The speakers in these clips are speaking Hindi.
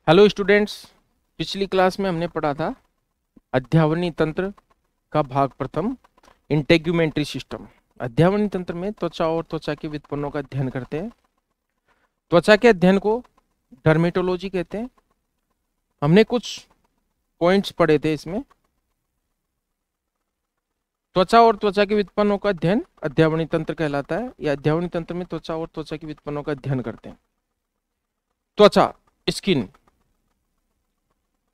Hello students. पिछली क्लास में हमने पढ़ा था अध्यावनी तंत्र का भाग प्रथम, इंटेग्यूमेंट्री सिस्टम। अध्यावनी तंत्र में त्वचा और त्वचा के व्युत्पन्नों का अध्ययन करते हैं। त्वचा के अध्ययन को डर्मेटोलॉजी कहते हैं। हमने कुछ पॉइंट्स पढ़े थे इसमें। त्वचा और त्वचा के व्युत्पन्नों का अध्ययन अध्यावनी तंत्र कहलाता है, या अध्यावनी तंत्र में त्वचा और त्वचा के व्युत्पन्नों का अध्ययन करते हैं। त्वचा, स्किन,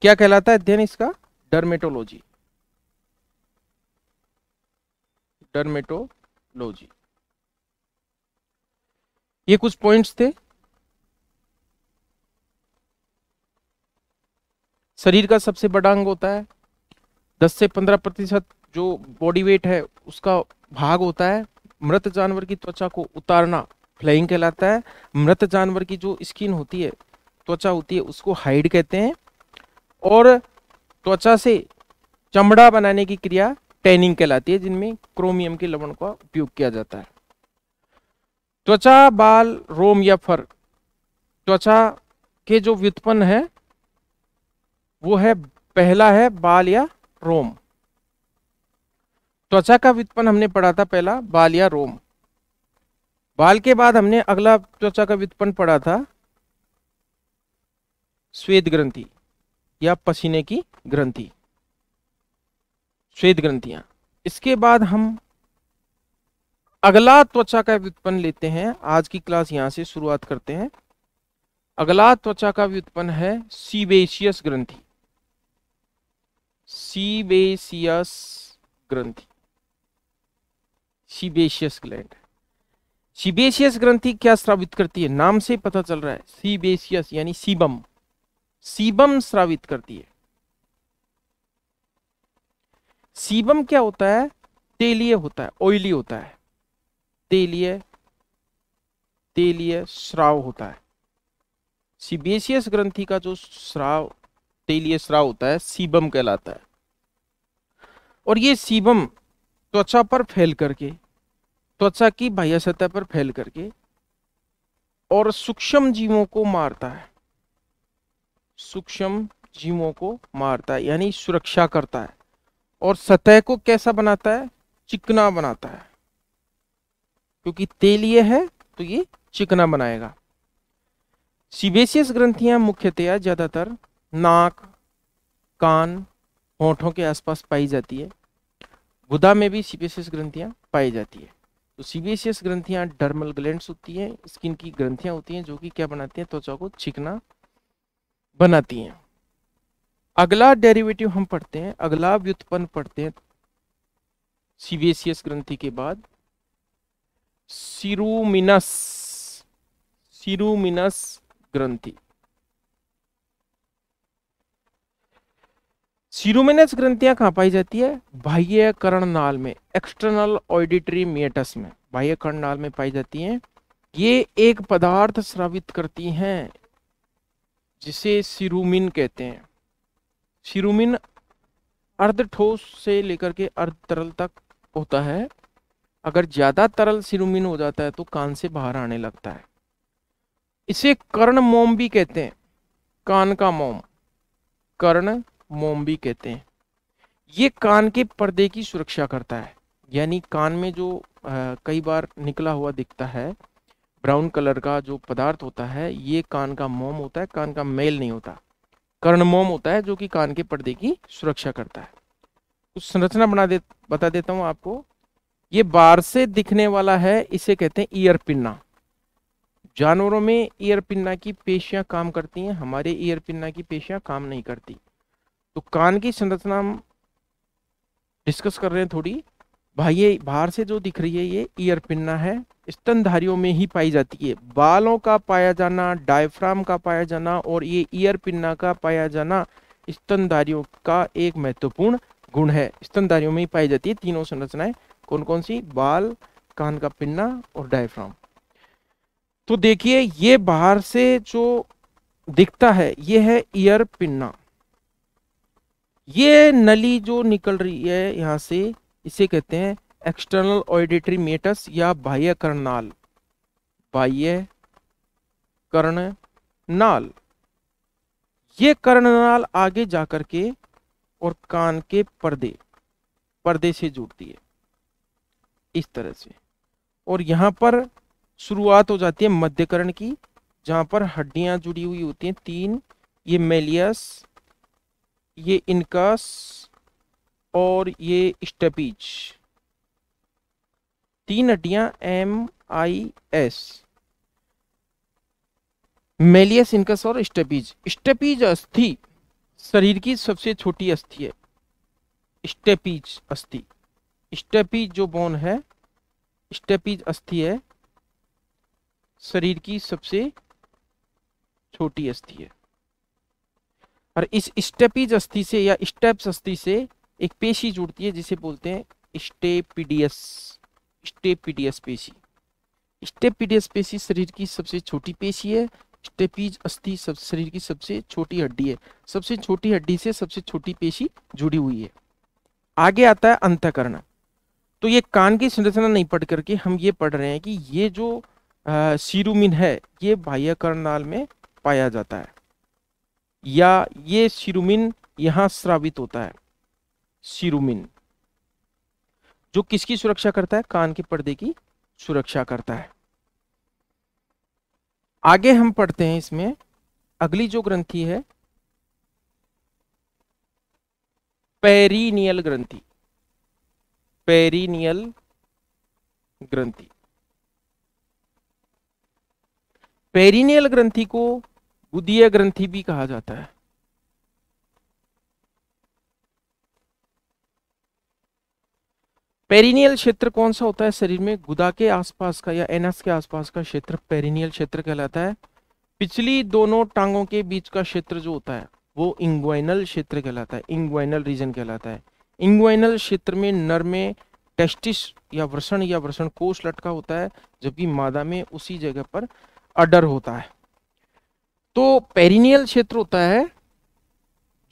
क्या कहलाता है अध्ययन इसका? डर्मेटोलॉजी। डर्मेटोलॉजी। ये कुछ पॉइंट्स थे। शरीर का सबसे बड़ा अंग होता है, 10 से 15% जो बॉडी वेट है उसका भाग होता है। मृत जानवर की त्वचा को उतारना फ्लाइंग कहलाता है। मृत जानवर की जो स्किन होती है, त्वचा होती है, उसको हाइड कहते हैं। और त्वचा से चमड़ा बनाने की क्रिया टैनिंग कहलाती है, जिनमें क्रोमियम के लवण का उपयोग किया जाता है। त्वचा, बाल, रोम या फर, त्वचा के जो व्युत्पन्न है वो है, पहला है बाल या रोम। त्वचा का व्युत्पन्न हमने पढ़ा था पहला बाल या रोम। बाल के बाद हमने अगला त्वचा का व्युत्पन्न पढ़ा था श्वेत ग्रंथि या पसीने की ग्रंथि, श्वेत ग्रंथियां। इसके बाद हम अगला त्वचा का व्युत्पन्न लेते हैं। आज की क्लास यहां से शुरुआत करते हैं। अगला त्वचा का व्युत्पन्न है सीबेशियस ग्रंथि। सीबेशियस ग्रंथि, सीबेशियस ग्लैंड। सीबेशियस ग्रंथि क्या स्रावित करती है? नाम से पता चल रहा है, सीबेशियस यानी सीबम। सीबम स्रावित करती है। सीबम क्या होता है? तेलीय होता है, ऑयली होता है। तेलीय, तेलीय स्राव होता है। सीबेशियस ग्रंथि का जो स्राव, तेलीय स्राव होता है, सीबम कहलाता है। और ये सीबम त्वचा पर फैल करके, त्वचा की बाह्य सतह पर फैल करके और सूक्ष्म जीवों को मारता है। सूक्ष्म जीवों को मारता है यानी सुरक्षा करता है। और सतह को कैसा बनाता है? चिकना बनाता है। क्योंकि तेलीय है तो ये चिकना बनाएगा। सीबेशियस ग्रंथियां मुख्यतया ज्यादातर नाक, कान, होठों के आसपास पाई जाती है। गुदा में भी सीबेशियस ग्रंथियां पाई जाती है। तो सीबेशियस ग्रंथियां डर्मल ग्लैंड्स होती हैं, स्किन की ग्रंथियां होती हैं, जो कि क्या बनाती हैं? त्वचा को चिकना बनाती हैं। अगला डेरिवेटिव हम पढ़ते हैं, अगला व्युत्पन्न पढ़ते हैं सीबेशियस ग्रंथि के बाद, सीरूमिनस। सीरूमिनस ग्रंथि। सीरूमिनस ग्रंथियां कहां पाई जाती है? बाह्य कर्णनाल में, एक्सटर्नल ऑडिटरी मेटस में, बाह्य कर्णनाल में पाई जाती हैं। ये एक पदार्थ स्रावित करती हैं जिसे सीरूमिन कहते हैं। सीरूमिन अर्ध ठोस से लेकर के अर्ध तरल तक होता है। अगर ज्यादा तरल सीरूमिन हो जाता है तो कान से बाहर आने लगता है। इसे कर्ण मोम भी कहते हैं, कान का मोम, कर्ण मोम भी कहते हैं। ये कान के पर्दे की सुरक्षा करता है। यानी कान में जो कई बार निकला हुआ दिखता है ब्राउन कलर का जो पदार्थ होता है, ये कान का मोम होता है, कान का मेल नहीं होता। कर्ण मोम होता है जो कि कान के पर्दे की सुरक्षा करता है। कुछ संरचना बता देता हूं आपको। ये बाहर से दिखने वाला है, इसे कहते हैं ईयर पिन्ना। जानवरों में ईयर पिन्ना की पेशियां काम करती हैं, हमारे ईयर पिन्ना की पेशियां काम नहीं करती। तो कान की संरचना हम डिस्कस कर रहे हैं थोड़ी। भाई ये बाहर से जो दिख रही है ये ईयर पिन्ना है, स्तनधारियों में ही पाई जाती है। बालों का पाया जाना, डायफ्राम का पाया जाना और ये ईयर पिन्ना का पाया जाना स्तनधारियों का एक महत्वपूर्ण गुण है। स्तनधारियों में ही पाई जाती है तीनों संरचनाएं। कौन कौन सी? बाल, कान का पिन्ना और डायफ्राम। तो देखिए ये बाहर से जो दिखता है ये है ईयर पिन्ना। ये नली जो निकल रही है यहां से, इसे कहते हैं एक्सटर्नल ऑडिटरी मेटस या बाह्य कर्णनाल। बाह्य कर्णनाल, ये कर्णनाल आगे जाकर के और कान के पर्दे से जुड़ती है इस तरह से, और यहाँ पर शुरुआत हो जाती है मध्यकर्ण की, जहां पर हड्डियां जुड़ी हुई होती हैं 3, ये मेलियस, ये इनकस और ये स्टेपीज, 3 हड्डियां MIS, मेलियस, इनकस और स्टेपीज। स्टेपीज अस्थि शरीर की सबसे छोटी अस्थि है, स्टेपीज अस्थि। स्टेपीज जो बोन है, स्टेपीज अस्थि है, शरीर की सबसे छोटी अस्थि है। और इस स्टेपीज अस्थि से या स्टेप्स अस्थि से एक पेशी जुड़ती है जिसे बोलते हैं स्टेपिडियस, स्टेपिडियस पेशी। स्टेपिडियस पेशी शरीर की सबसे छोटी पेशी है। स्टेपीज अस्थि शरीर की सबसे छोटी हड्डी है। सबसे छोटी हड्डी से सबसे छोटी पेशी जुड़ी हुई है। आगे आता है अंतःकरण। तो ये कान की संरचना नहीं पढ़ करके हम ये पढ़ रहे हैं कि ये जो सीरुमिन है ये बाह्य कर्णनाल में पाया जाता है, या ये सीरुमिन यहां स्रावित होता है। सीरुमिन जो किसकी सुरक्षा करता है? कान के पर्दे की सुरक्षा करता है। आगे हम पढ़ते हैं इसमें अगली जो ग्रंथि है पेरिनियल ग्रंथि। पेरिनियल ग्रंथि, पेरिनियल ग्रंथि को गुदीय ग्रंथि भी कहा जाता है। पेरिनियल क्षेत्र कौन सा होता है शरीर में? गुदा के आसपास का या एनस के आसपास का क्षेत्र पेरिनियल क्षेत्र कहलाता है। पिछली दोनों टांगों के बीच का क्षेत्र जो होता है वो इंग्वाइनल क्षेत्र कहलाता है, इंग्वाइनल रीजन कहलाता है। इंग्वाइनल क्षेत्र में नर में टेस्टिस या वृषण कोष लटका होता है, जबकि मादा में उसी जगह पर अडर होता है। तो पेरिनियल क्षेत्र होता है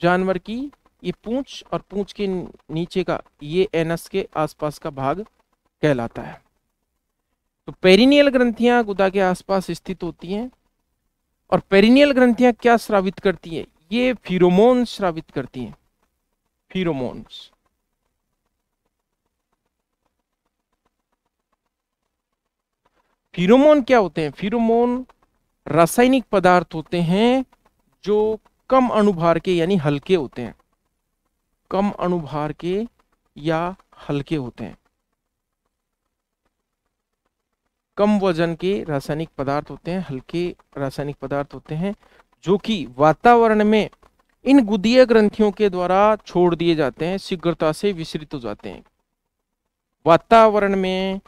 जानवर की ये पूंछ, और पूंछ के नीचे का ये एनस के आसपास का भाग कहलाता है। तो पेरिनियल ग्रंथियां गुदा के आसपास स्थित होती हैं। और पेरिनियल ग्रंथियां क्या स्रावित करती हैं? ये फिरोमोन स्रावित करती हैं। फिरोमोन्स, फिरोमोन क्या होते हैं? फिरोमोन रासायनिक पदार्थ होते हैं जो कम अणुभार के यानी हल्के होते हैं, कम अणुभार के या हल्के होते हैं। कम वजन के रासायनिक पदार्थ होते हैं, हल्के रासायनिक पदार्थ होते हैं, जो कि वातावरण में इन गुदीय ग्रंथियों के द्वारा छोड़ दिए जाते हैं, शीघ्रता से विसरित हो जाते हैं। वातावरण में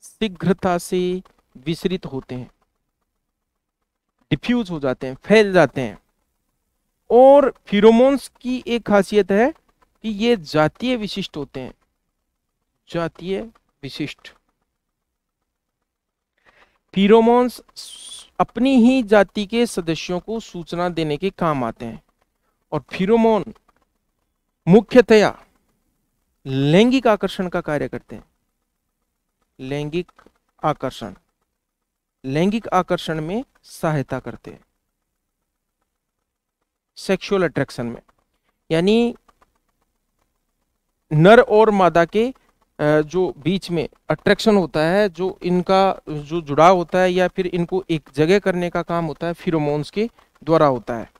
शीघ्रता से विसरित होते हैं, डिफ्यूज हो जाते हैं, फैल जाते हैं। और फिरोमोन्स की एक खासियत है कि ये जातीय विशिष्ट होते हैं, जातीय विशिष्ट। फिरोमोन्स अपनी ही जाति के सदस्यों को सूचना देने के काम आते हैं। और फिरोमोन मुख्यतया लैंगिक आकर्षण का कार्य करते हैं। लैंगिक आकर्षण, लैंगिक आकर्षण में सहायता करते हैं, सेक्सुअल अट्रैक्शन में। यानी नर और मादा के जो बीच में अट्रैक्शन होता है, जो इनका जो जुड़ाव होता है या फिर इनको एक जगह करने का काम होता है, फिरोमोन्स के द्वारा होता है।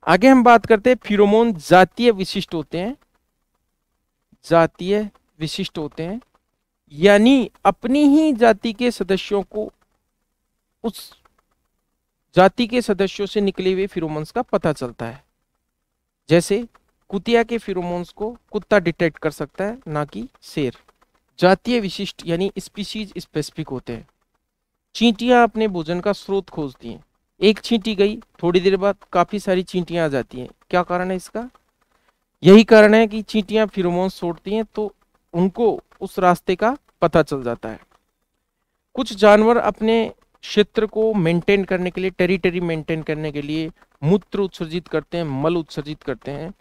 आगे हम बात करते हैं फिरोमोन जातीय विशिष्ट होते हैं। जातीय विशिष्ट होते हैं यानी अपनी ही जाति के सदस्यों को उस जाति के सदस्यों से निकले हुए फिरोमोन्स का पता चलता है। जैसे कुतिया के फिरोमोन्स को कुत्ता डिटेक्ट कर सकता है, ना कि शेर। जातीय विशिष्ट यानी स्पीशीज स्पेसिफिक होते हैं। चींटियां अपने भोजन का स्रोत खोजती हैं। एक चींटी गई, थोड़ी देर बाद काफी सारी चींटियां आ जाती हैं। क्या कारण है इसका? यही कारण है कि चींटियां फिरोमोन्स छोड़ती हैं तो उनको उस रास्ते का पता चल जाता है। कुछ जानवर अपने क्षेत्र को मेंटेन करने के लिए, टेरिटरी मेंटेन करने के लिए मूत्र उत्सर्जित करते हैं, मल उत्सर्जित करते हैं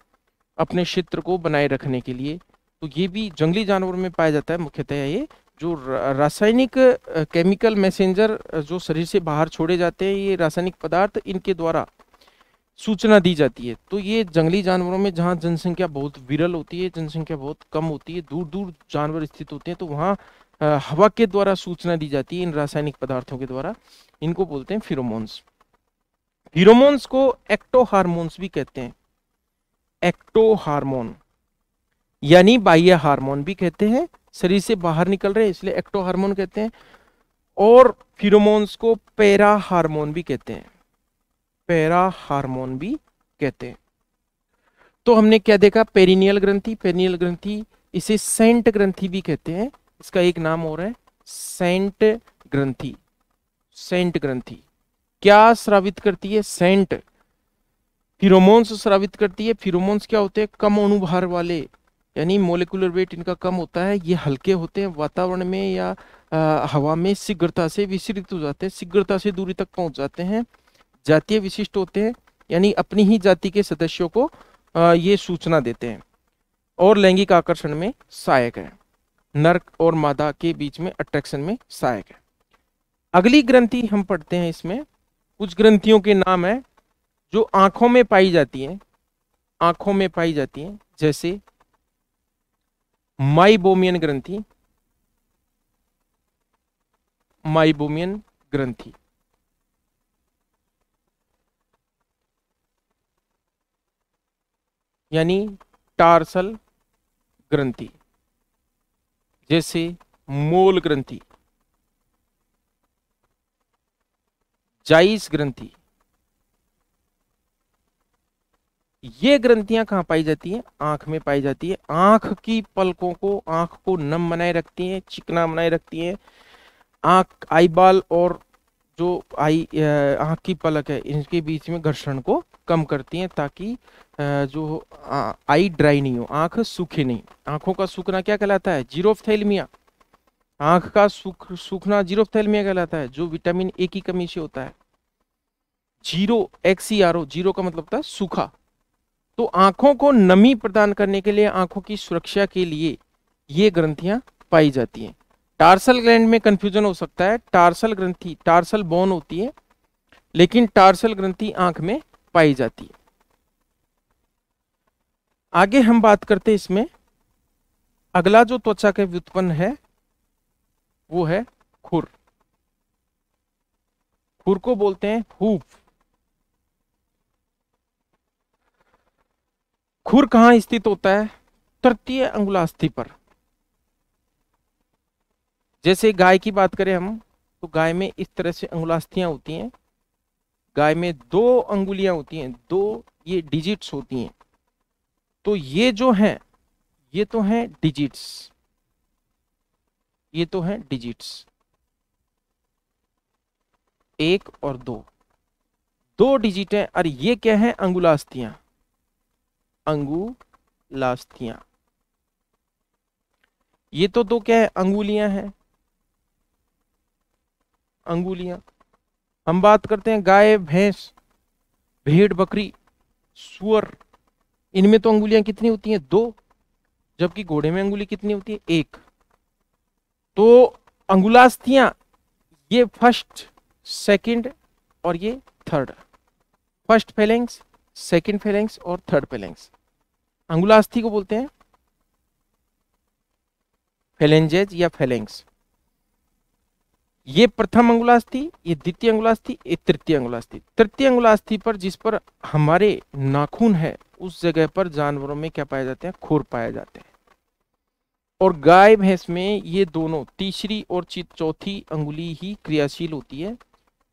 अपने क्षेत्र को बनाए रखने के लिए। तो ये भी जंगली जानवरों में पाया जाता है। मुख्यतः ये जो रासायनिक केमिकल मैसेंजर जो शरीर से बाहर छोड़े जाते हैं, ये रासायनिक पदार्थ इनके द्वारा सूचना दी जाती है। तो ये जंगली जानवरों में जहाँ जनसंख्या बहुत विरल होती है, जनसंख्या बहुत कम होती है, दूर दूर जानवर स्थित होते हैं, तो वहाँ हवा के द्वारा सूचना दी जाती है इन रासायनिक पदार्थों के द्वारा। इनको बोलते हैं फिरोमोन्स। फिरोमोन्स को एक्टो हार्मोन्स भी कहते हैं। एक्टो हार्मोन यानी बाह्य हार्मोन भी कहते हैं, शरीर से बाहर निकल रहे हैं इसलिए एक्टो हार्मोन कहते हैं। और फिरोमोन्स को पैरा हार्मोन भी कहते हैं, पैरा हार्मोन भी कहते हैं। तो हमने क्या देखा, पेरिनियल ग्रंथि, पेरिनियल ग्रंथि, इसे सेंट ग्रंथि भी कहते हैं, इसका एक नाम और है सेंट ग्रंथि। सेंट ग्रंथि क्या स्रावित करती है, सेंट, फिरोमोन्स स्रावित करती है। फिरोमोन्स क्या होते हैं, कम अणुभार वाले, यानी मोलिकुलर वेट इनका कम होता है, ये हल्के होते हैं, वातावरण में या हवा में शीघ्रता से विसरित हो जाते हैं, शीघ्रता से दूरी तक पहुंच जाते हैं, जातीय विशिष्ट होते हैं, यानी अपनी ही जाति के सदस्यों को ये सूचना देते हैं, और लैंगिक आकर्षण में सहायक है, नर और मादा के बीच में अट्रैक्शन में सहायक है। अगली ग्रंथि हम पढ़ते हैं, इसमें कुछ ग्रंथियों के नाम है जो आंखों में पाई जाती हैं, आंखों में पाई जाती हैं, जैसे माइबोमियन ग्रंथि, माइबोमियन ग्रंथि, यानी टार्सल ग्रंथि, जैसे मोल ग्रंथि, जाइस ग्रंथि। ये ग्रंथियां कहाँ पाई जाती हैं, आंख में पाई जाती है। आंख की पलकों को, आंख को नम बनाए रखती हैं, चिकना बनाए रखती हैं। आंख, आईबाल और जो आंख की पलक है, इनके बीच में घर्षण को कम करती हैं, ताकि जो आई ड्राई नहीं हो, आंख सूखे नहीं। आंखों का सूखना क्या कहलाता है, जीरोफ्थैल्मिया। आंख का सूखना जीरोफ्थैल्मिया कहलाता है, जो विटामिन ए की कमी से होता है। जीरो, XERO, जीरो का मतलब होता है सूखा। तो आंखों को नमी प्रदान करने के लिए, आंखों की सुरक्षा के लिए ये ग्रंथियां पाई जाती हैं। टार्सल ग्लैंड में कंफ्यूजन हो सकता है, टार्सल ग्रंथि टार्सल बोन होती है, लेकिन टार्सल ग्रंथि आंख में पाई जाती है। आगे हम बात करते हैं इसमें, अगला जो त्वचा का व्युत्पन्न है वो है खुर। खुर को बोलते हैं हूफ। खुर कहां स्थित होता है, तृतीय अंगुलास्थि पर। जैसे गाय की बात करें हम, तो गाय में इस तरह से अंगुलास्थियां होती हैं। गाय में 2 अंगुलियां होती हैं, 2 ये डिजिट्स होती हैं। तो ये जो हैं, ये तो हैं डिजिट्स, ये तो हैं डिजिट्स, 1 और 2, 2 डिजिट हैं। और ये क्या है, अंगुलास्थियां, अंगुलास्थियां। ये तो 2 क्या है, अंगुलियां हैं, अंगुलियां। हम बात करते हैं गाय, भैंस, भेड़, बकरी, सुअर, इनमें तो अंगुलियां कितनी होती हैं, 2, जबकि घोड़े में अंगुली कितनी होती है, 1। तो अंगुलास्थियां, ये फर्स्ट, सेकंड और ये थर्ड, फर्स्ट फेलेंक्स, सेकंड फेलेंक्स और थर्ड फेलेंक्स। अंगुलास्थि को बोलते हैं फेलेंजेज या फेलेंक्स। ये प्रथम अंगुलास्थि, ये द्वितीय अंगुलास्थि, ये तृतीय अंगुलास्थि। तृतीय अंगुलास्थि पर, जिस पर हमारे नाखून है, उस जगह पर जानवरों में क्या पाए जाते हैं, खुर पाए जाते हैं। और गाय भैंस में ये दोनों, तीसरी और चौथी अंगुली ही क्रियाशील होती है।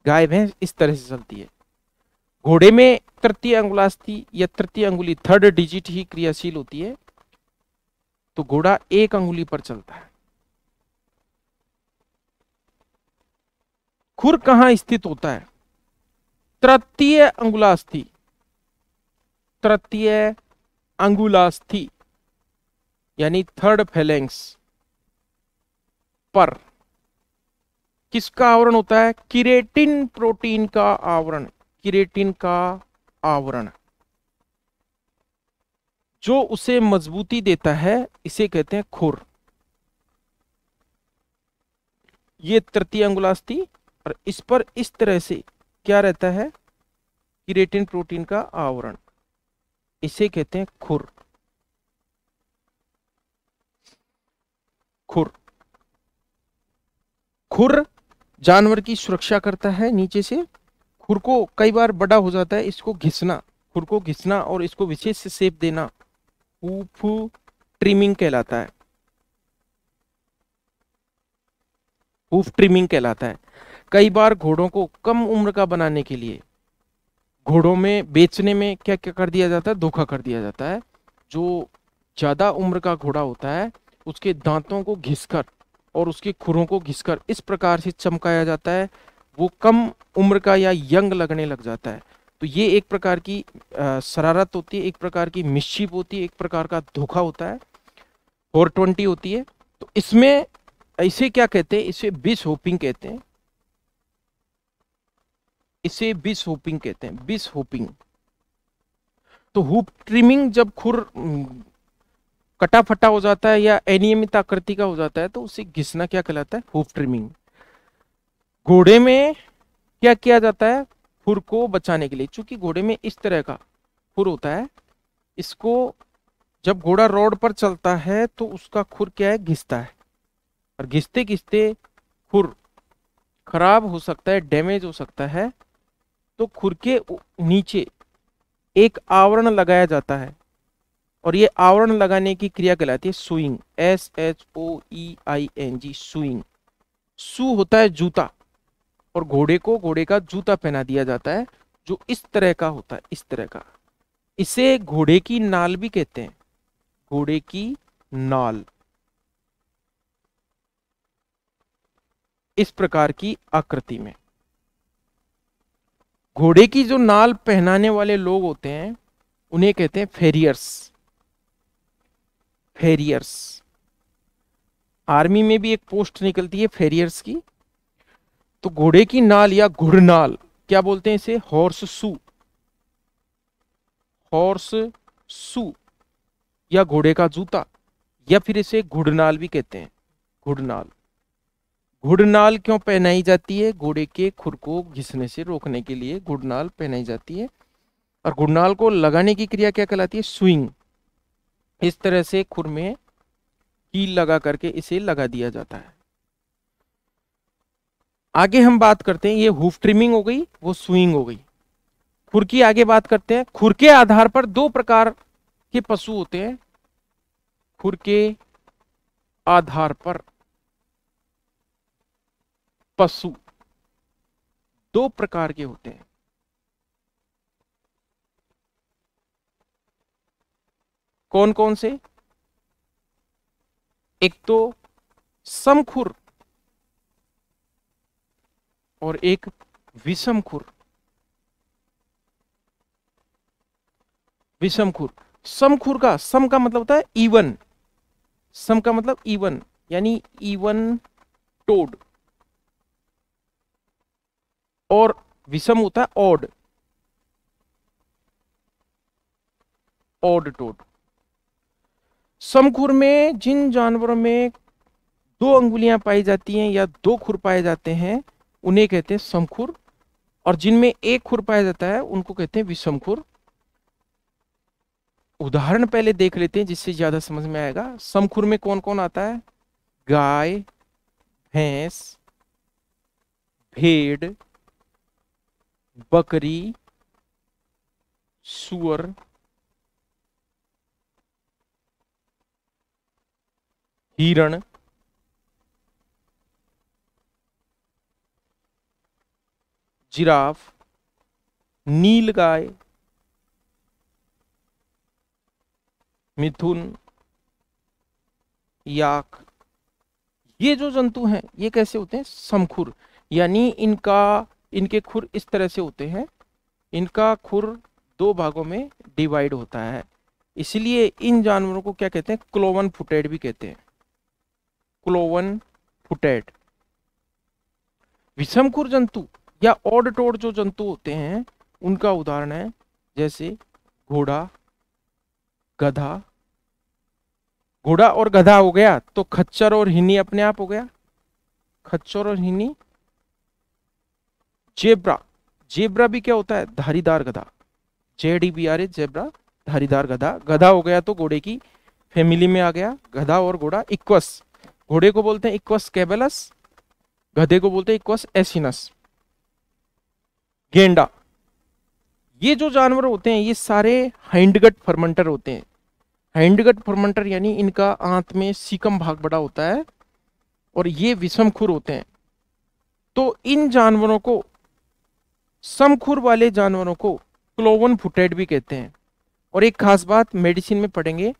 गाय भैंस इस तरह से चलती है। घोड़े में तृतीय अंगुलास्थि या तृतीय अंगुली, थर्ड डिजिट ही क्रियाशील होती है, तो घोड़ा 1 अंगुली पर चलता है। खुर कहां स्थित होता है, तृतीय अंगुलास्थि, तृतीय अंगुलास्थि यानी थर्ड फेलेंक्स पर। किसका आवरण होता है, किरेटिन प्रोटीन का आवरण, किरेटिन का आवरण, जो उसे मजबूती देता है, इसे कहते हैं खुर। ये तृतीय अंगुलास्थि, और इस पर इस तरह से क्या रहता है, कीरेटिन प्रोटीन का आवरण, इसे कहते हैं खुर। खुर खुर जानवर की सुरक्षा करता है नीचे से। खुर को कई बार बड़ा हो जाता है, इसको घिसना, खुर को घिसना और इसको विशेष शेप देना हूफ ट्रिमिंग कहलाता है। हूफ ट्रिमिंग कहलाता है। कई बार घोड़ों को कम उम्र का बनाने के लिए घोड़ों में बेचने में क्या क्या कर दिया जाता है, धोखा कर दिया जाता है। जो ज्यादा उम्र का घोड़ा होता है उसके दांतों को घिसकर और उसके खुरों को घिसकर इस प्रकार से चमकाया जाता है, वो कम उम्र का या यंग लगने लग जाता है। तो ये एक प्रकार की शरारत होती है, एक प्रकार की मिस्चीफ होती है, एक प्रकार का धोखा होता है, 420 होती है। तो इसमें इसे क्या कहते हैं, इसे बिस होपिंग कहते हैं। इसे बिस होपिंग कहते हैं, बिस होपिंग। तो हुप ट्रिमिंग जब खुर कटा फटा हो जाता है या अनियमित आकृति का हो जाता है तो उसे घिसना क्या कहलाता है, हुप ट्रिमिंग। घोड़े में क्या किया जाता है, खुर को बचाने के लिए, चूंकि घोड़े में इस तरह का खुर होता है, इसको जब घोड़ा रोड पर चलता है तो उसका खुर क्या है, घिसता है, और घिसते घिसते खुर खराब हो सकता है, डैमेज हो सकता है। तो खुर के नीचे एक आवरण लगाया जाता है और ये आवरण लगाने की क्रिया कहलाती है सुइंग, SHOEING, सुइंग। सू होता है जूता, और घोड़े को घोड़े का जूता पहना दिया जाता है जो इस तरह का होता है, इस तरह का। इसे घोड़े की नाल भी कहते हैं, घोड़े की नाल। इस प्रकार की आकृति में घोड़े की जो नाल पहनाने वाले लोग होते हैं उन्हें कहते हैं फेरियर्स। फेरियर्स, आर्मी में भी एक पोस्ट निकलती है फेरियर्स की। तो घोड़े की नाल या घुड़नाल क्या बोलते हैं इसे, हॉर्स शू। हॉर्स शू या घोड़े का जूता, या फिर इसे घुड़नाल भी कहते हैं, घुड़नाल। घुड़नाल क्यों पहनाई जाती है, घोड़े के खुर को घिसने से रोकने के लिए घुड़नाल पहनाई जाती है। और घुड़नाल को लगाने की क्रिया क्या कहलाती है, स्विंग। इस तरह से खुर में कील लगा करके इसे लगा दिया जाता है। आगे हम बात करते हैं, ये हूफ ट्रिमिंग हो गई, वो स्विंग हो गई। खुर की आगे बात करते हैं। खुर के आधार पर दो प्रकार के पशु होते हैं। खुर के आधार पर पशु दो प्रकार के होते हैं। कौन कौन से, एक तो समखुर और एक विषमखुर। विषमखुर, समखुर का, सम का मतलब होता है इवन, सम का मतलब इवन यानी इवन टोड, और विषम होता है ऑड, ऑड टोड। समखुर में जिन जानवरों में दो अंगुलियां पाई जाती हैं या दो खुर पाए जाते हैं उन्हें कहते हैं समखुर, और जिनमें एक खुर पाया जाता है उनको कहते हैं विषमखुर। उदाहरण पहले देख लेते हैं जिससे ज्यादा समझ में आएगा। समखुर में कौन कौन आता है, गाय, भैंस, भेड़, बकरी, सुअर, हिरण, जिराफ, नीलगाय, मिथुन, याक। ये जो जंतु हैं ये कैसे होते हैं, समखुर, यानी इनके खुर इस तरह से होते हैं। इनका खुर दो भागों में डिवाइड होता है, इसलिए इन जानवरों को क्या कहते हैं, क्लोवन फुटेड भी कहते हैं, क्लोवन फुटेड। विषमखुर जंतु या ऑड टोड जो जंतु होते हैं उनका उदाहरण है जैसे घोड़ा, गधा। घोड़ा और गधा हो गया तो खच्चर और हिन्नी अपने आप हो गया, खच्चर और हिन्नी। जेब्रा, जेब्रा भी क्या होता है? धारीदार गधा। JDBRA जेब्रा, धारीदार गधा। गधा हो गया तो घोड़े की फैमिली में आ गया। गधा और घोड़ा इक्वस। घोड़े को बोलते हैं इक्वस कैबेलस, गधे को बोलते हैं इक्वस एसिनस। गेंडा, ये जो जानवर होते हैं ये सारे हाइंडगट फर्मेंटर होते हैं। हाइंडगट फर्मेंटर यानी इनका आंत में सीकम भाग बड़ा होता है और ये विषमखुर होते हैं। तो इन जानवरों को, समखुर वाले जानवरों को क्लोवन फुटेड भी कहते हैं। और एक खास बात मेडिसिन में पढ़ेंगे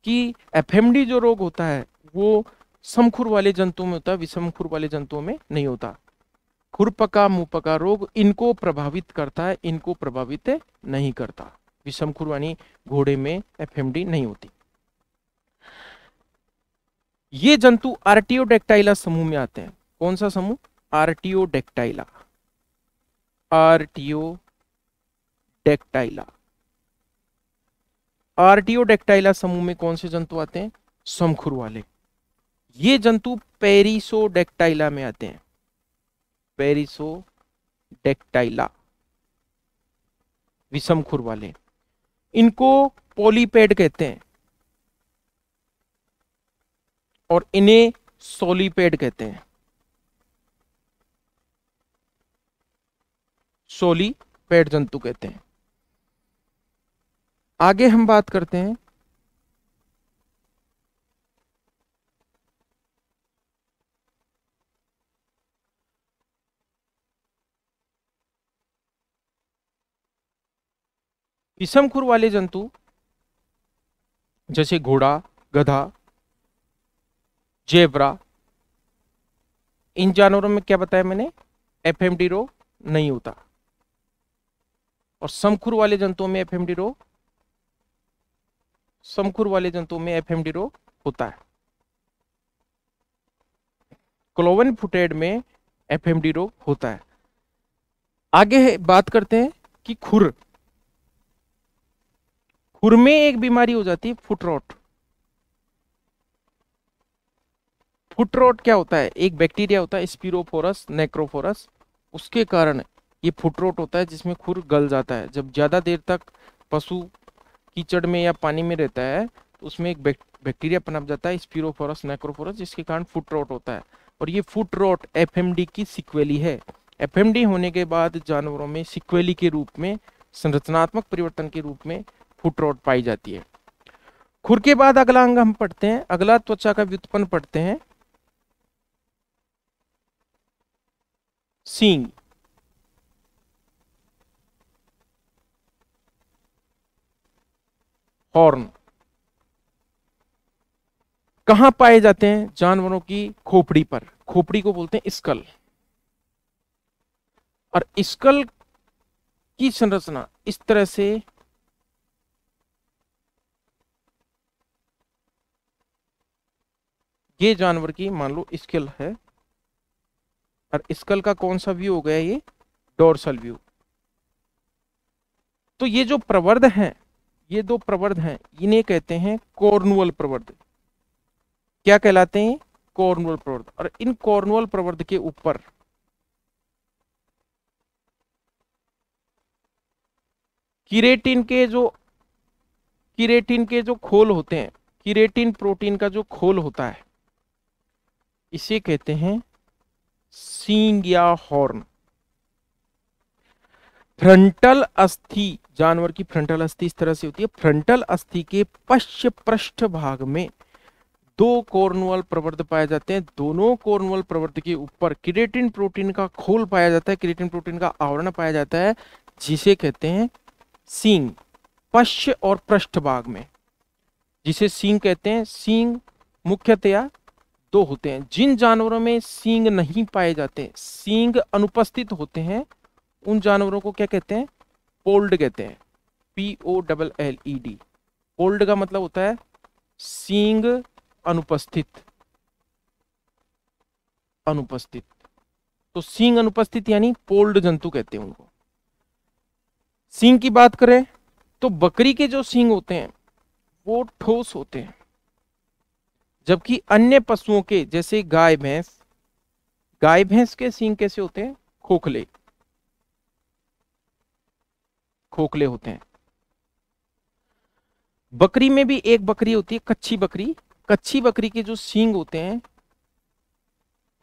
कि एफएमडी जो रोग होता है वो समखुर वाले जंतुओं में होता है, विषमखुर वाले जंतुओं में नहीं होता। खुरपका मुंहपका रोग इनको प्रभावित करता है, इनको प्रभावित नहीं करता। विषमखुर यानी घोड़े में एफएमडी नहीं होती। ये जंतु आर्टियोडेक्टाइला समूह में आते हैं। कौन सा समूह? आर्टियोडेक्टाइला। आर्टियोडेक्टाइला। आर्टियोडेक्टाइला समूह में कौन से जंतु आते हैं? समखुर वाले। ये जंतु पेरिसोडेक्टाइला में आते हैं। पेरिसोडेक्टाइला, विषमखुर वाले। इनको पॉलीपेड कहते हैं और इन्हें सोलीपेड कहते हैं। सोलीपेड जंतु कहते हैं। आगे हम बात करते हैं विषमखुर वाले जंतु जैसे घोड़ा, गधा, जेब्रा। इन जानवरों में क्या बताया मैंने? एफएमडी रोग नहीं होता। और समखुर वाले जंतुओं में एफएमडी रोग, समखुर वाले जंतुओं में एफएमडी रोग होता है। क्लोवन फुटेड में एफएमडी रोग होता है। आगे बात करते हैं कि खुर में एक बीमारी हो जाती है फुट रॉट। फुट रॉट क्या होता है? एक बैक्टीरिया होता है स्पिरोफोरस नेक्रोफोरस, उसके कारण ये फुट रॉट होता है जिसमें खुर गल जाता है। जब ज्यादा देर तक पशु कीचड़ में या पानी में रहता है तो उसमें एक बैक्टीरिया पनप जाता है स्पिरोफोरस नेक्रोफोरस, जिसके कारण फुट रॉट होता है। और ये फुट रॉट एफएमडी की सिक्वेली है। एफएमडी होने के बाद जानवरों में सिक्वेली के रूप में, संरचनात्मक परिवर्तन के रूप में फुट रॉट पाई जाती है। खुर के बाद अगला अंग हम पढ़ते हैं, अगला त्वचा का व्युत्पन्न पढ़ते हैं, सींग। हॉर्न कहां पाए जाते हैं? जानवरों की खोपड़ी पर। खोपड़ी को बोलते हैं स्कल। और स्कल की संरचना इस तरह से ये जानवर की मान लो स्कल है और स्कल का कौन सा व्यू हो गया? ये डोर्सल व्यू। तो ये जो प्रवर्ध हैं, ये दो प्रवर्ध हैं, इन्हें कहते हैं कॉर्नुअल प्रवर्ध। क्या कहलाते हैं? कॉर्नुअल प्रवर्ध। और इन कॉर्नुअल प्रवर्ध के ऊपर किरेटिन के जो खोल होते हैं, किरेटिन प्रोटीन का जो खोल होता है, इसे कहते हैं सींग या हॉर्न। फ्रंटल अस्थि, जानवर की फ्रंटल अस्थि इस तरह से होती है। फ्रंटल अस्थि के पश्च पृष्ठ भाग में दो कॉर्नुअल प्रवर्ध पाए जाते हैं। दोनों कॉर्नुअल प्रवर्ध के ऊपर किरेटिन प्रोटीन का खोल पाया जाता है, किरेटिन प्रोटीन का आवरण पाया जाता है, जिसे कहते हैं सींग। पश्च और पृष्ठ भाग में जिसे सींग कहते हैं। सींग मुख्यतया दो होते हैं। जिन जानवरों में सींग नहीं पाए जाते, सींग अनुपस्थित होते हैं, उन जानवरों को क्या कहते हैं? पोल्ड कहते हैं। POLLED। पोल्ड का मतलब होता है सींग अनुपस्थित। अनुपस्थित, तो सींग अनुपस्थित यानी पोल्ड जंतु कहते हैं उनको। सींग की बात करें तो बकरी के जो सींग होते हैं वो ठोस होते हैं, जबकि अन्य पशुओं के जैसे गाय भैंस के सींग कैसे होते हैं? खोखले। खोखले होते हैं। बकरी में भी एक बकरी होती है कच्छी बकरी, कच्छी बकरी के जो सींग होते हैं,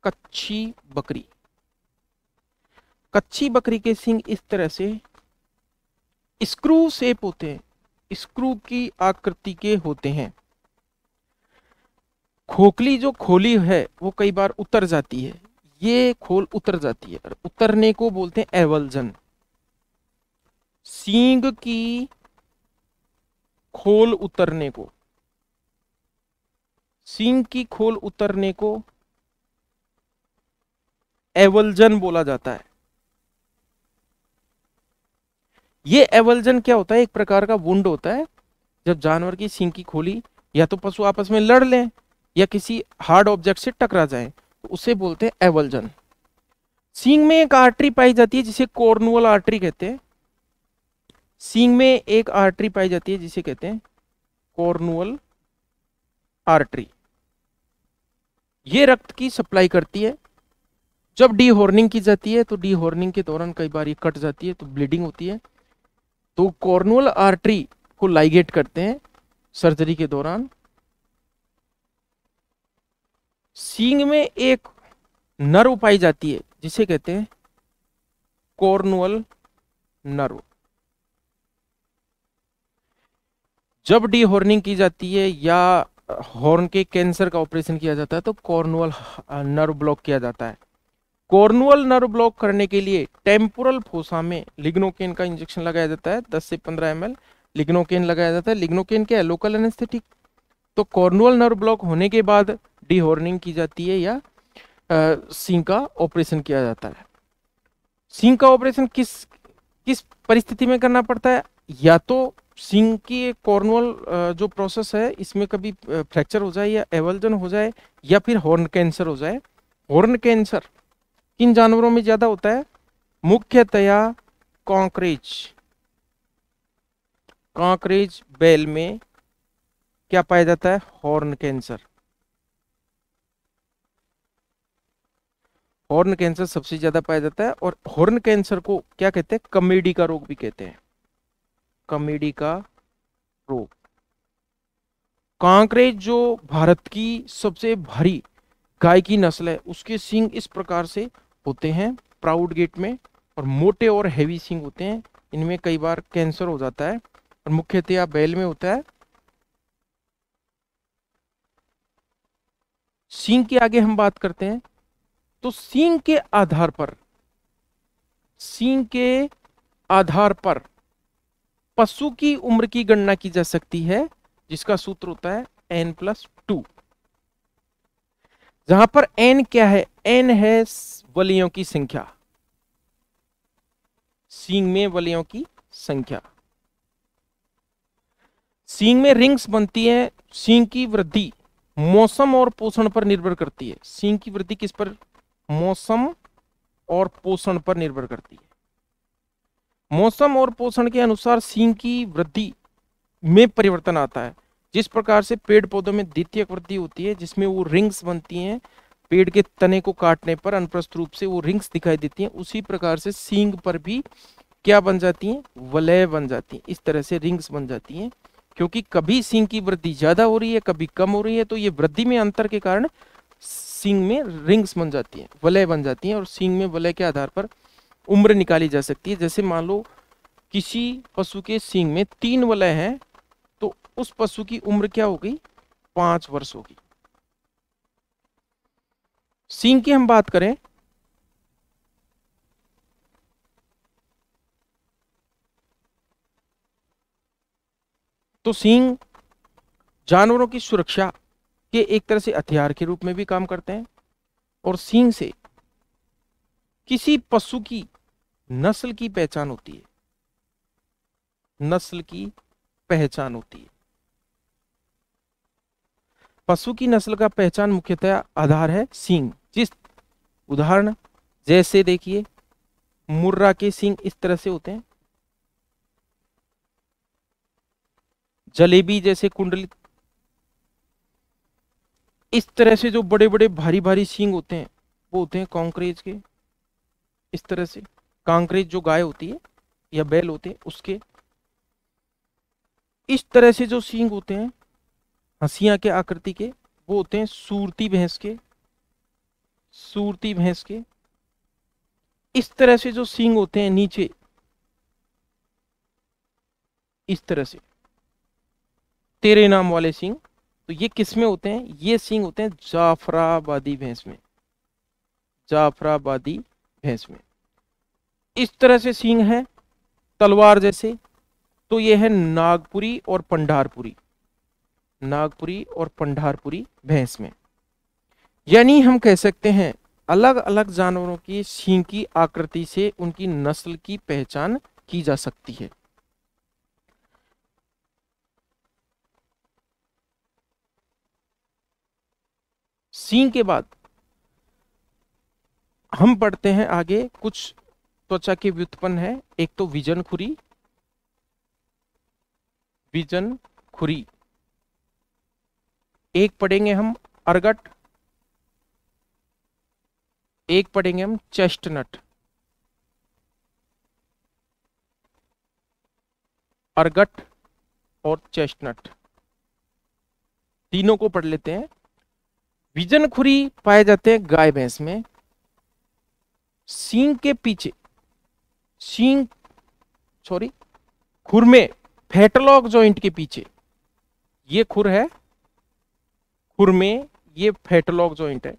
कच्छी बकरी, कच्छी बकरी के सींग इस तरह से स्क्रू शेप होते हैं, स्क्रू की आकृति के होते हैं। खोखली जो खोली है वो कई बार उतर जाती है, ये खोल उतर जाती है, और उतरने को बोलते हैं एवल्जन। सींग की खोल उतरने को, सींग की खोल उतरने को एवल्जन बोला जाता है। ये एवल्जन क्या होता है? एक प्रकार का वुंड होता है, जब जानवर की सींग की खोली या तो पशु आपस में लड़ लें या किसी हार्ड ऑब्जेक्ट से टकरा जाए, तो उसे बोलते हैं एवल्जन। सींग में एक आर्टरी पाई जाती है जिसे कॉर्नुअल आर्टरी कहते हैं। सींग में एक आर्टरी पाई जाती है जिसे कहते हैं कॉर्नुअल आर्टरी। ये रक्त की सप्लाई करती है। जब डीहॉर्निंग की जाती है तो डीहॉर्निंग के दौरान कई बार ये कट जाती है तो ब्लीडिंग होती है, तो कॉर्नुअल आर्टरी को लाइगेट करते हैं सर्जरी के दौरान। सींग में एक नर्व पाई जाती है जिसे कहते हैं कॉर्नुअल नर्व। जब डीहॉर्निंग की जाती है या हॉर्न के कैंसर का ऑपरेशन किया जाता है तो कॉर्नुअल नर्व ब्लॉक किया जाता है। कॉर्नुअल नर्व ब्लॉक करने के लिए टेम्पोरल फोसा में लिग्नोकेन का इंजेक्शन लगाया जाता है, 10 से 15 ml लिग्नोकेन लगाया जाता है। लिग्नोकेन क्या है? Local anaesthetic. तो कॉर्नुअल नर्व ब्लॉक होने के बाद डीहॉर्निंग की जाती है या सींग का ऑपरेशन किया जाता है। सींग का ऑपरेशन किस किस परिस्थिति में करना पड़ता है? या तो सींग की कॉर्नुअल जो प्रोसेस है इसमें कभी फ्रैक्चर हो जाए या एवल्जन हो जाए या फिर हॉर्न कैंसर हो जाए। हॉर्न कैंसर किन जानवरों में ज्यादा होता है? मुख्यतया कॉकरेज, कॉकरेज बैल में क्या पाया जाता है? Horn cancer. हॉर्न कैंसर सबसे ज्यादा पाया जाता है। और हॉर्न कैंसर को क्या कहते हैं? कमेडी का रोग भी कहते हैं, कमेडी का रोग। कांकरेज जो भारत की सबसे भारी गाय की नस्ल है उसके सींग इस प्रकार से होते हैं प्राउड गेट में, और मोटे और हैवी सींग होते हैं। इनमें कई बार कैंसर हो जाता है और मुख्यतया बैल में होता है। सींग के आगे हम बात करते हैं तो सींग के आधार पर, सींग के आधार पर पशु की उम्र की गणना की जा सकती है जिसका सूत्र होता है n+2, जहां पर n क्या है? n है वलियों की संख्या, सींग में वलियों की संख्या। सींग में रिंग्स बनती है। सींग की वृद्धि मौसम और पोषण पर निर्भर करती है। सींग की वृद्धि किस पर? मौसम और पोषण पर निर्भर करती है। मौसम और पोषण के अनुसार सींग की वृद्धि में परिवर्तन आता है। जिस प्रकार से पेड़ पौधों में द्वितीयक वृद्धि होती है जिसमें वो रिंग्स बनती हैं, पेड़ के तने को काटने पर अनुप्रस्थ रूप से वो रिंग्स दिखाई देती हैं, उसी प्रकार से सींग पर भी क्या बन जाती हैं? वलय बन जाती हैं। इस तरह से रिंग्स बन जाती हैं, क्योंकि कभी सींग की वृद्धि ज्यादा हो रही है, कभी कम हो रही है, तो ये वृद्धि में अंतर के कारण सींग में रिंग्स बन जाती हैं, वलय बन जाती हैं। और सींग में वलय के आधार पर उम्र निकाली जा सकती है। जैसे मान लो किसी पशु के सींग में 3 वलय हैं तो उस पशु की उम्र क्या होगी? 5 वर्ष होगी। सींग की हम बात करें तो सींग जानवरों की सुरक्षा के एक तरह से हथियार के रूप में भी काम करते हैं, और सींग से किसी पशु की नस्ल की पहचान होती है, नस्ल की पहचान होती है। पशु की नस्ल का पहचान मुख्यतः आधार है सींग। जिस उदाहरण जैसे देखिए मुर्रा के सींग इस तरह से होते हैं, जलेबी जैसे कुंडलित, इस तरह से जो बड़े बड़े भारी भारी सींग होते हैं वो होते हैं कांकरेज के। इस तरह से कांकरेज जो गाय होती है या बैल होते हैं उसके। इस तरह से जो सींग होते हैं हंसिया के आकृति के, वो होते हैं सूरती भैंस के, सूरती भैंस के। इस तरह से जो सींग होते हैं नीचे, इस तरह से तेरे नाम वाले सींग, तो ये किस में होते हैं? ये सींग होते हैं जाफराबादी भैंस में, जाफराबादी भैंस में। इस तरह से सींग है तलवार जैसे, तो ये है नागपुरी और पंढारपुरी, नागपुरी और पंढारपुरी भैंस में। यानी हम कह सकते हैं अलग अलग जानवरों की सींग की आकृति से उनकी नस्ल की पहचान की जा सकती है। सींग के बाद हम पढ़ते हैं आगे कुछ त्वचा के व्युत्पन्न है। एक तो विजन खुरी, विजन खुरी। एक पढ़ेंगे हम अर्गट, एक पढ़ेंगे हम चेस्टनट। अर्गट और चेस्टनट तीनों को पढ़ लेते हैं। विजन खुरी पाए जाते हैं गाय भैंस में। सींग के पीछे, सींग सॉरी खुर में फेटलॉक जॉइंट के पीछे, ये खुर है, खुर में ये फेटलॉक जॉइंट है।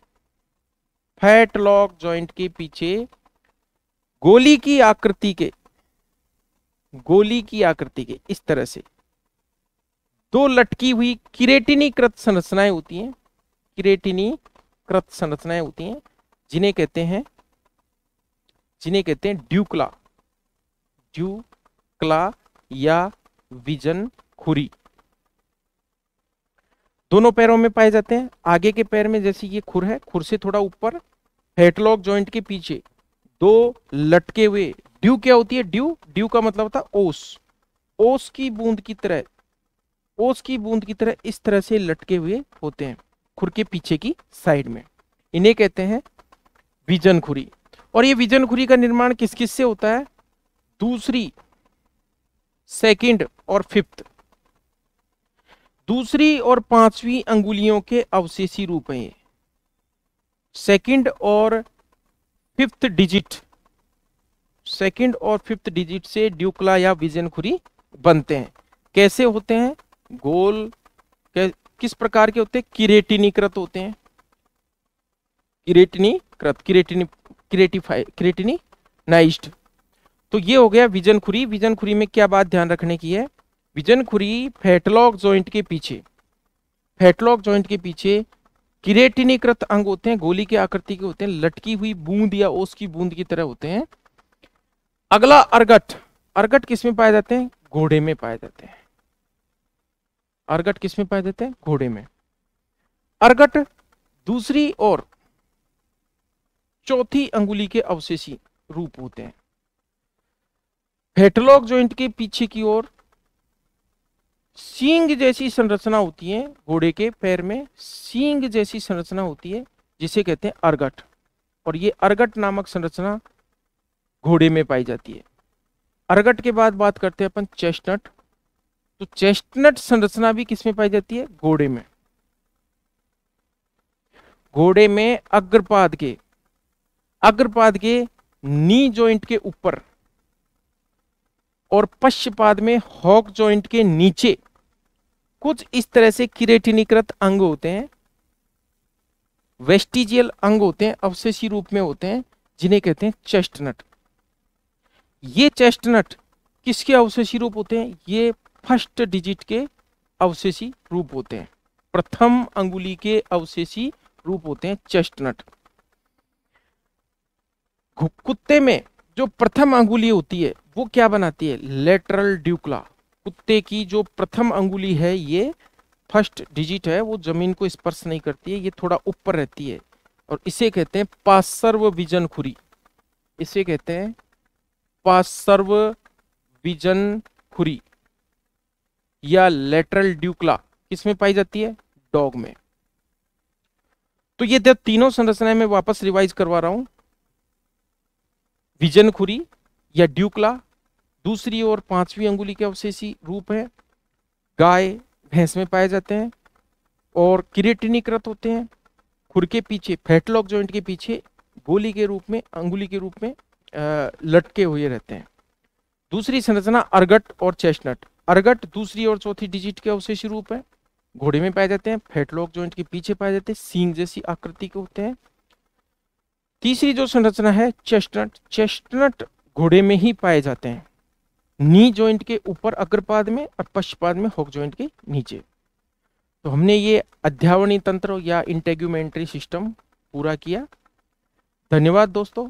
फेटलॉक जॉइंट के पीछे गोली की आकृति के, गोली की आकृति के इस तरह से दो लटकी हुई किरेटिनीकृत संरचनाएं होती हैं, किरेटिनीकृत संरचनाएं होती हैं, जिन्हें कहते हैं ड्यूक्ला, ड्यूक्ला या विजन खुरी। दोनों पैरों में पाए जाते हैं। आगे के पैर में जैसे ये खुर है, खुर से थोड़ा ऊपर फेटलॉक जॉइंट के पीछे दो लटके हुए, ड्यू क्या होती है? ड्यू, ड्यू का मतलब होता है ओस, ओस की बूंद की तरह, ओस की बूंद की तरह इस तरह से लटके हुए होते हैं खुर के पीछे की साइड में। इन्हें कहते हैं विजन खुरी। और ये विजन खुरी का निर्माण किस किस से होता है? दूसरी, सेकंड और फिफ्थ, दूसरी और पांचवी अंगुलियों के अवशेषी रूप हैं ये। सेकंड और फिफ्थ डिजिट, सेकंड और फिफ्थ डिजिट से ड्यूक्ला या विजन खुरी बनते हैं। कैसे होते हैं? गोल, किस प्रकार के होते हैं? किरेटिनीकृत होते हैं, किरेटिनीकृत, किरेटिनाइज्ड। तो ये हो गया विजन खुरी। विजन खुरी में क्या बात ध्यान रखने की है? विजन खुरी फेटलॉक जॉइंट के पीछे, फेटलॉक जॉइंट के पीछे किरेटिनीकृत अंग होते हैं, गोली के आकृति के होते हैं, लटकी हुई बूंद या ओस की बूंद की तरह होते हैं। अगला अर्गट, अर्गट किस में पाए जाते हैं? घोड़े में पाए जाते हैं। अर्गट किस में पाए जाते हैं? घोड़े में। अर्गट दूसरी और चौथी अंगुली के अवशेषी रूप होते हैं। फेटलॉक जॉइंट के पीछे की ओर सींग जैसी संरचना होती है, घोड़े के पैर में सींग जैसी संरचना होती है जिसे कहते हैं अर्गट। और ये अर्गट नामक संरचना घोड़े में पाई जाती है। अर्गट के बाद बात करते हैं अपन चेस्टनट। तो चेस्टनट संरचना भी किस में पाई जाती है? घोड़े में। घोड़े में अग्रपाद के, अग्रपाद के नी जॉइंट के ऊपर और पश्चपाद में हॉक जॉइंट के नीचे कुछ इस तरह से किरेटिनीकृत अंग होते हैं, वेस्टिजियल अंग होते हैं, अवशेषी रूप में होते हैं, जिन्हें कहते हैं चेस्टनट। ये चेस्टनट किसके अवशेषी रूप होते हैं? ये फर्स्ट डिजिट के अवशेषी रूप होते हैं, प्रथम अंगुली के अवशेषी रूप होते हैं चेस्टनट। कुत्ते में जो प्रथम अंगुली होती है वो क्या बनाती है? लेटरल ड्यूक्ला। कुत्ते की जो प्रथम अंगुली है, ये फर्स्ट डिजिट है, वो जमीन को स्पर्श नहीं करती है, ये थोड़ा ऊपर रहती है, और इसे कहते हैं पार्श्व विजन खुरी। इसे कहते हैं पार्श्व विजन खुरी या लेटरल ड्यूक्ला। किसमें पाई जाती है? डॉग में। तो ये तीनों संरचनाएं मैं वापस रिवाइज करवा रहा हूं। विजन खुरी या ड्यूक्ला, दूसरी और पांचवी अंगुली के अवशेषी रूप है। गाय भैंस में पाए जाते हैं और किरेटिनीकृत होते हैं। खुर के पीछे फैटलॉक जॉइंट के पीछे गोली के रूप में, अंगुली के रूप में लटके हुए रहते हैं। दूसरी संरचना अर्गट और चेस्टनट। अर्गट दूसरी और चौथी डिजिट के अवशेषी रूप है, घोड़े में पाए जाते हैं, फैटलॉक जॉइंट के पीछे पाए जाते हैं, सींग जैसी आकृति के होते हैं। तीसरी जो संरचना है चेस्टनट, चेस्टनट घोड़े में ही पाए जाते हैं, नी जॉइंट के ऊपर अग्रपाद में और पश्चपाद में हॉक जॉइंट के नीचे। तो हमने ये अध्यावनी तंत्र या इंटेग्यूमेंट्री सिस्टम पूरा किया। धन्यवाद दोस्तों।